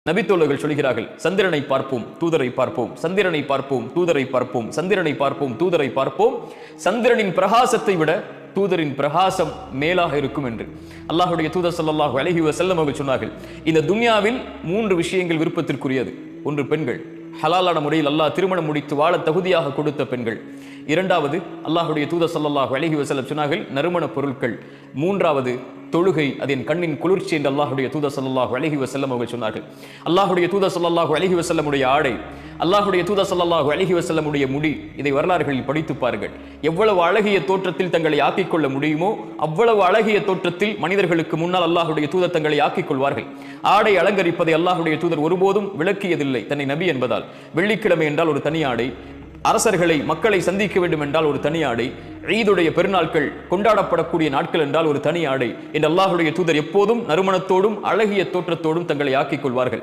நபித்தோழர்கள் சொல்கிறார்கள், சந்திரனை பார்ப்போம் தூதரை பார்ப்போம், சந்திரனை பார்ப்போம் தூதரை பார்ப்போம், சந்திரனை பார்ப்போம் தூதரை பார்ப்போம், சந்திரனின் பிரகாசத்தை விட தூதரின் பிரகாசம் மேலாக இருக்கும் என்று அல்லாஹ்வுடைய தூதர் ஸல்லல்லாஹு அலைஹி வஸல்லம் அவர்கள் சொன்னார்கள். இந்த துன்யாவில் 3 விஷயங்கள் விருப்பத்திற்குரியது. ஒன்று பெண்கள், ஹலாலான முறையில் அல்லாஹ் திருமணம் முடித்து வாழ தகுதியாக கொடுத்த பெண்கள். இரண்டாவது, அல்லாஹ்வுடைய தூதர் ஸல்லல்லாஹு அலைஹி வஸல்லம் சொன்னார்கள், நறுமண பொருட்கள். மூன்றாவது, தொழுகை, அது என் கண்ணின் குளிர்ச்சி என்று அல்லாஹ்வுடைய தூதர் ஸல்லல்லாஹு அலைஹி வஸல்லம் அவர்கள் சொன்னார்கள். அல்லாஹ்வுடைய தூதர் ஸல்லல்லாஹு அலைஹி வஸல்லமுடைய ஆடை, அல்லாஹ்வுடைய தூதர் ஸல்லல்லாஹு அலைஹி வஸல்லமுடைய முடி, இதை வரலாறுகளில் படித்து பாருங்கள். எவ்வளவு அழகிய தோற்றத்தில் தங்களை ஆக்கிக் கொள்ள முடியுமோ அவ்வளவு அழகிய தோற்றத்தில் மனிதர்களுக்கு முன்னால் அல்லாஹ்வுடைய தூதர் தங்களை ஆக்கிக் கொள்வார்கள். ஆடை அலங்கரிப்பதை அல்லாஹ்வுடைய தூதர் ஒருபோதும் விளக்கியதில்லை, தன்னை நபி என்பதால். வெள்ளிக்கிழமை என்றால் ஒரு தனி ஆடை, அரசர்களை மக்களை சந்திக்க வேண்டும் என்றால் ஒரு தனி ஆடை, ஈதுடைய பெருநாட்கள் கொண்டாடப்படக்கூடிய நாட்கள் என்றால் ஒரு தனி ஆடை என்று அல்லாஹ்வுடைய தூதர் எப்போதும் நறுமணத்தோடும் அழகிய தோற்றத்தோடும் தங்களை ஆக்கிக் கொள்வார்கள்.